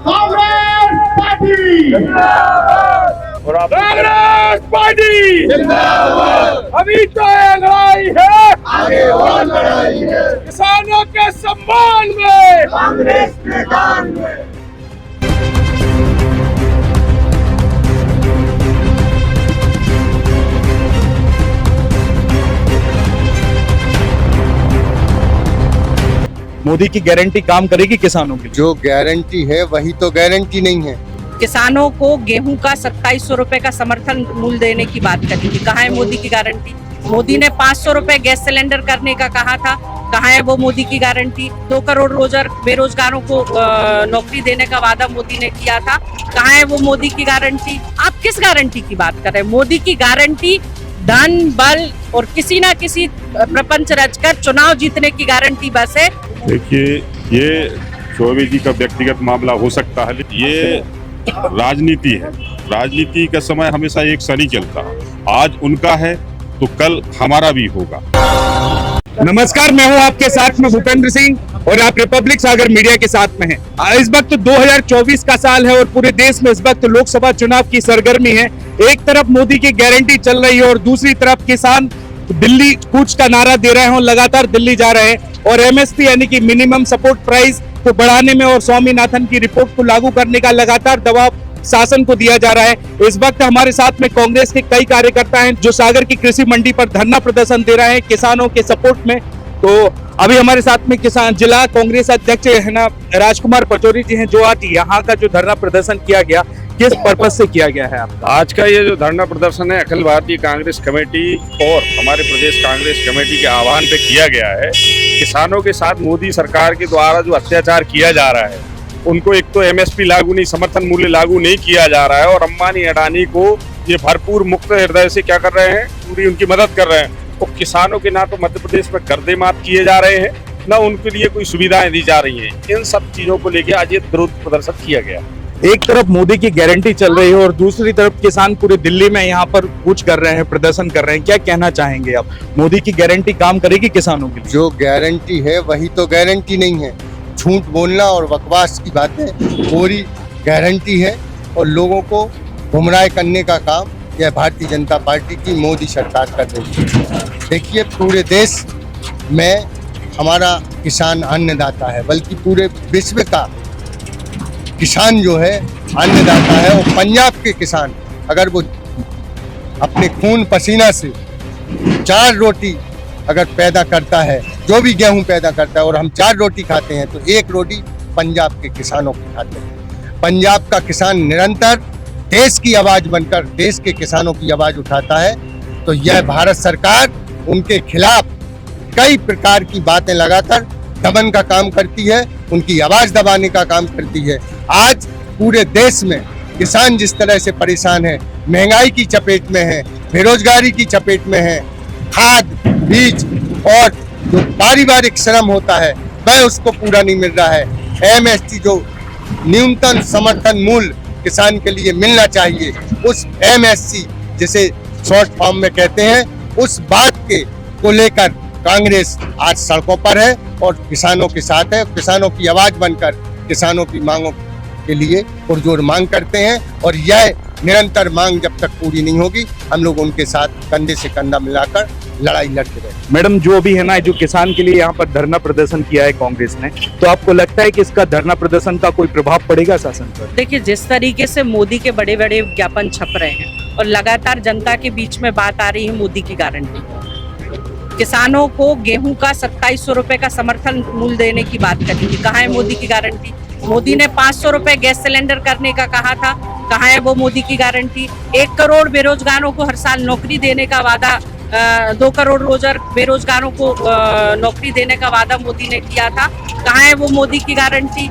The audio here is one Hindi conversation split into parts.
कांग्रेस पार्टी कांग्रेस पार्टी अभी तो एक लड़ाई है, आगे और लड़ाई है, किसानों के सम्मान में कांग्रेस मैदान में। मोदी की गारंटी काम करेगी किसानों के लिए? जो गारंटी है वही तो गारंटी नहीं है। किसानों को गेहूं का 2700 रुपए का समर्थन मूल्य देने की बात करी थी, कहाँ है मोदी की गारंटी? मोदी ने 500 रुपए गैस सिलेंडर करने का कहा था, कहाँ है वो मोदी की गारंटी? 2 करोड़ बेरोजगारों को नौकरी देने का वादा मोदी ने किया था, कहाँ है वो मोदी की गारंटी? आप किस गारंटी की बात कर रहे हैं? मोदी की गारंटी धन बल और किसी ना किसी प्रपंच रचकर चुनाव जीतने की गारंटी बस है। देखिए, ये चौबे जी का व्यक्तिगत मामला हो सकता है, ये राजनीति है। राजनीति का समय हमेशा एक सा नहीं चलता। आज उनका है तो कल हमारा भी होगा। नमस्कार, मैं हूं आपके साथ में भूपेंद्र सिंह और आप रिपब्लिक सागर मीडिया के साथ में हैं। इस वक्त 2024 का साल है और पूरे देश में इस वक्त लोकसभा चुनाव की सरगर्मी है। एक तरफ मोदी की गारंटी चल रही है और दूसरी तरफ किसान दिल्ली कूच का नारा दे रहे हैं, लगातार दिल्ली जा रहे हैं और एमएसपी यानी कि मिनिमम सपोर्ट प्राइस को बढ़ाने में और स्वामीनाथन की रिपोर्ट को लागू करने का लगातार दबाव शासन को दिया जा रहा है। इस वक्त हमारे साथ में कांग्रेस के कई कार्यकर्ता हैं जो सागर की कृषि मंडी पर धरना प्रदर्शन दे रहे हैं किसानों के सपोर्ट में। तो अभी हमारे साथ में किसान जिला कांग्रेस अध्यक्ष है ना राजकुमार पचौरी जी हैं, जो आज यहाँ का जो धरना प्रदर्शन किया गया किस पर्पज से किया गया है आपका? आज का ये जो धरना प्रदर्शन है अखिल भारतीय कांग्रेस कमेटी और हमारे प्रदेश कांग्रेस कमेटी के आह्वान पे किया गया है। किसानों के साथ मोदी सरकार के द्वारा जो अत्याचार किया जा रहा है, उनको एक तो एमएसपी लागू नहीं, समर्थन मूल्य लागू नहीं किया जा रहा है और अंबानी अडानी को ये भरपूर मुक्त हृदय से क्या कर रहे हैं, पूरी उनकी मदद कर रहे हैं। और किसानों के ना तो मध्य प्रदेश में कर्जे माफ किए जा रहे हैं, ना उनके लिए कोई सुविधाएं दी जा रही हैं। इन सब चीजों को लेकर आज ये विरोध प्रदर्शन किया गया। एक तरफ मोदी की गारंटी चल रही है और दूसरी तरफ किसान पूरे दिल्ली में यहाँ पर कूच कर रहे हैं, प्रदर्शन कर रहे हैं। क्या कहना चाहेंगे आप? मोदी की गारंटी काम करेगी किसानों के लिए? जो गारंटी है वही तो गारंटी नहीं है। झूठ बोलना और बकवास की बातें पूरी गारंटी है और लोगों को गुमराह करने का काम यह भारतीय जनता पार्टी की मोदी सरकार कर रही है। देखिए, पूरे देश में हमारा किसान अन्नदाता है, बल्कि पूरे विश्व का किसान जो है अन्नदाता है। और पंजाब के किसान अगर वो अपने खून पसीना से 4 रोटी अगर पैदा करता है, जो भी गेहूं पैदा करता है, और हम 4 रोटी खाते हैं तो 1 रोटी पंजाब के किसानों की खाते हैं। पंजाब का किसान निरंतर देश की आवाज बनकर देश के किसानों की आवाज उठाता है। तो यह भारत सरकार उनके खिलाफ कई प्रकार की बातें लगाकर दमन का काम करती है, उनकी आवाज दबाने का काम करती है। आज पूरे देश में किसान जिस तरह से परेशान है, महंगाई की चपेट में है, बेरोजगारी की चपेट में है, खाद बीज और जो पारिवारिक श्रम होता है वह उसको पूरा नहीं मिल रहा है। एमएसपी जो न्यूनतम समर्थन मूल्य किसान के लिए मिलना चाहिए, उस एमएसपी जिसे शॉर्ट फॉर्म में कहते हैं, उस बात के को लेकर कांग्रेस आज सड़कों पर है और किसानों के साथ है। किसानों की आवाज बनकर किसानों की मांगों के लिए पुरजोर मांग करते हैं और यह निरंतर मांग जब तक पूरी नहीं होगी, हम लोग उनके साथ कंधे से कंधा मिलाकर लड़ाई लड़ते रहे। मैडम, जो भी है ना, जो किसान के लिए यहाँ पर धरना प्रदर्शन किया है कांग्रेस ने, तो आपको लगता है कि इसका धरना प्रदर्शन का कोई प्रभाव पड़ेगा शासन पर? देखिए, जिस तरीके से मोदी के बड़े बड़े विज्ञापन छप रहे हैं और लगातार जनता के बीच में बात आ रही है मोदी की गारंटी, किसानों को गेहूं का 2700 रुपए का समर्थन मूल्य देने की बात करी थी, कहाँ है मोदी की गारंटी? मोदी ने 500 रुपए गैस सिलेंडर करने का कहा था, कहाँ है वो मोदी की गारंटी? 1 करोड़ बेरोजगारों को हर साल नौकरी देने का वादा, 2 करोड़ बेरोजगारों को नौकरी देने का वादा मोदी ने किया था, कहाँ है वो मोदी की गारंटी?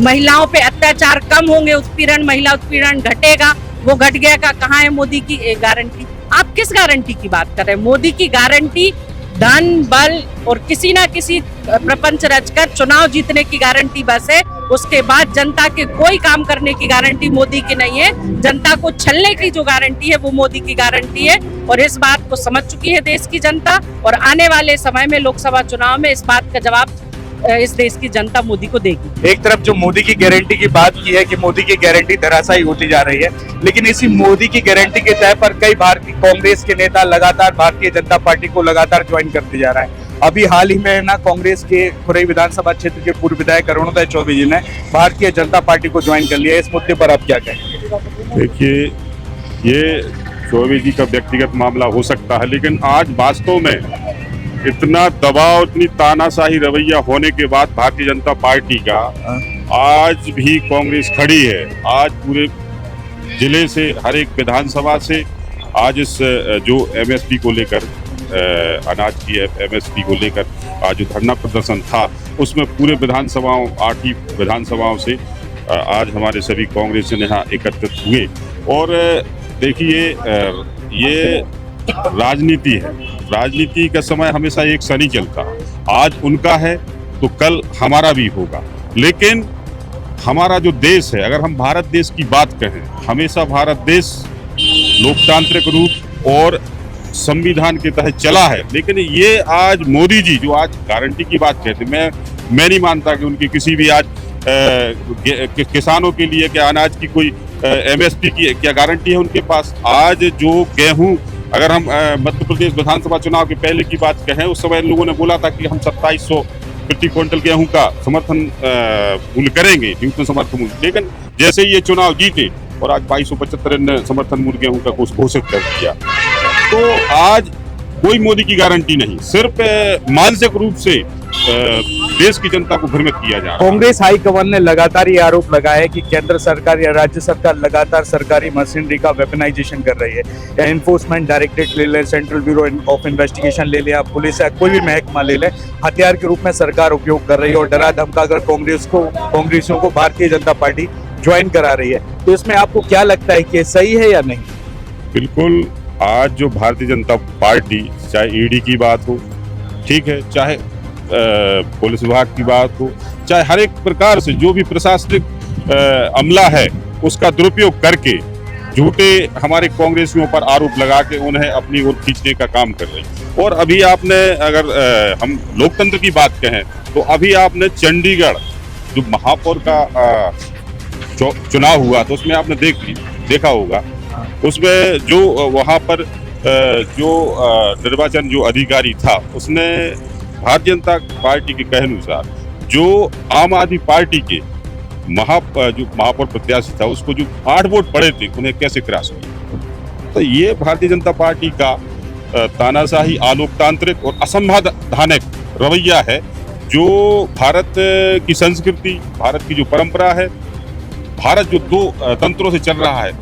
महिलाओं पे अत्याचार कम होंगे, उत्पीड़न, महिला उत्पीड़न घटेगा, वो घट गया का कहाँ है मोदी की गारंटी? आप किस गारंटी की बात कर रहे हैं? मोदी की गारंटी धन बल और किसी ना किसी प्रपंच रचकर चुनाव जीतने की गारंटी बस है। उसके बाद जनता के कोई काम करने की गारंटी मोदी की नहीं है। जनता को छलने की जो गारंटी है वो मोदी की गारंटी है और इस बात को समझ चुकी है देश की जनता और आने वाले समय में लोकसभा चुनाव में इस बात का जवाब इस देश की जनता मोदी को देगी। एक तरफ जो मोदी की गारंटी की बात की है कि मोदी की गारंटी धराशायी होती जा रही है, लेकिन इसी मोदी की गारंटी के तय पर कई भारतीय कांग्रेस के नेता लगातार भारतीय जनता पार्टी को लगातार ज्वाइन करते जा रहा है। अभी हाल ही में ना कांग्रेस के खुरई विधानसभा क्षेत्र के पूर्व विधायक अरुणोदय चौबे जी ने भारतीय जनता पार्टी को ज्वाइन कर लिया। इस मुद्दे पर आप क्या कहेंगे? देखिए, ये चौबे जी का व्यक्तिगत मामला हो सकता है, लेकिन आज वास्तव में इतना दबाव, इतनी तानाशाही रवैया होने के बाद भारतीय जनता पार्टी का आज भी कांग्रेस खड़ी है। आज पूरे जिले से, हर एक विधानसभा से आज इस जो एमएसपी को लेकर, अनाज की एमएसपी को लेकर आज जो धरना प्रदर्शन था, उसमें पूरे विधानसभाओं, 8 ही विधानसभाओं से आज हमारे सभी कांग्रेस यहाँ एकत्रित हुए। और देखिए, ये राजनीति है, राजनीति का समय हमेशा एक सा नहीं चलता। आज उनका है तो कल हमारा भी होगा, लेकिन हमारा जो देश है, अगर हम भारत देश की बात कहें, हमेशा भारत देश लोकतांत्रिक रूप और संविधान के तहत चला है। लेकिन ये आज मोदी जी जो आज गारंटी की बात कहते, मैं नहीं मानता कि उनकी किसी भी आज किसानों के लिए क्या अनाज की कोई एमएसपी की क्या गारंटी है उनके पास। आज जो गेहूं, अगर हम मध्य प्रदेश विधानसभा चुनाव के पहले की बात कहें, उस समय लोगों ने बोला था कि हम 2700 प्रति क्विंटल गेहूं का समर्थन मूल्य करेंगे, न्यूनतम समर्थन मूल्य। लेकिन जैसे ही ये चुनाव जीते और आज 2275 समर्थन मूल्य गेहूं का घोषित कर दिया, तो आज कोई मोदी की गारंटी नहीं, सिर्फ मानसिक रूप से देश की जनता को भ्रमित किया जा रहा है। कांग्रेस हाईकमान ने लगातार ये आरोप लगाया है कि केंद्र सरकार या राज्य सरकार लगातार सरकारी मशीनरी का वेपनाइजेशन कर रही है। या एनफोर्समेंट डायरेक्टरेट ले लें, सेंट्रल ब्यूरो ऑफ इन्वेस्टिगेशन ले लें, या पुलिस या कोई भी महकमा ले लें, हथियार के रूप में सरकार उपयोग कर रही है और डरा धमका कर कांग्रेसियों को भारतीय जनता पार्टी ज्वाइन करा रही है। तो इसमें आपको क्या लगता है कि सही है या नहीं? बिल्कुल, आज जो भारतीय जनता पार्टी, चाहे ईडी की बात हो, ठीक है, चाहे पुलिस विभाग की बात हो, चाहे हर एक प्रकार से जो भी प्रशासनिक अमला है, उसका दुरुपयोग करके झूठे हमारे कांग्रेसियों पर आरोप लगा के उन्हें अपनी ओर खींचने का काम कर रही है। और अभी आपने, अगर हम लोकतंत्र की बात कहें, तो अभी आपने चंडीगढ़ जो महापौर का चुनाव हुआ, तो उसमें आपने देखा होगा, उसमें जो वहाँ पर जो निर्वाचन जो अधिकारी था, उसने भारतीय जनता पार्टी के कहे अनुसार जो आम आदमी पार्टी के जो महापौर प्रत्याशी था, उसको जो 8 वोट पड़े थे, उन्हें कैसे क्रॉस किया। तो ये भारतीय जनता पार्टी का तानाशाही, अलोकतांत्रिक और असंवैधानिक रवैया है, जो भारत की संस्कृति, भारत की जो परंपरा है, भारत जो 2 तंत्रों से चल रहा है,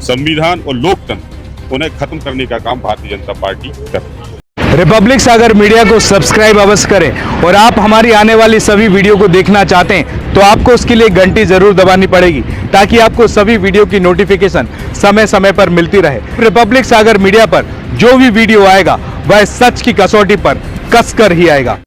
संविधान और लोकतंत्र, उन्हें खत्म करने का काम भारतीय जनता पार्टी कर रही है। रिपब्लिक सागर मीडिया को सब्सक्राइब अवश्य करें, और आप हमारी आने वाली सभी वीडियो को देखना चाहते हैं तो आपको उसके लिए घंटी जरूर दबानी पड़ेगी, ताकि आपको सभी वीडियो की नोटिफिकेशन समय समय पर मिलती रहे। रिपब्लिक सागर मीडिया पर जो भी वीडियो आएगा वह सच की कसौटी पर कसकर ही आएगा।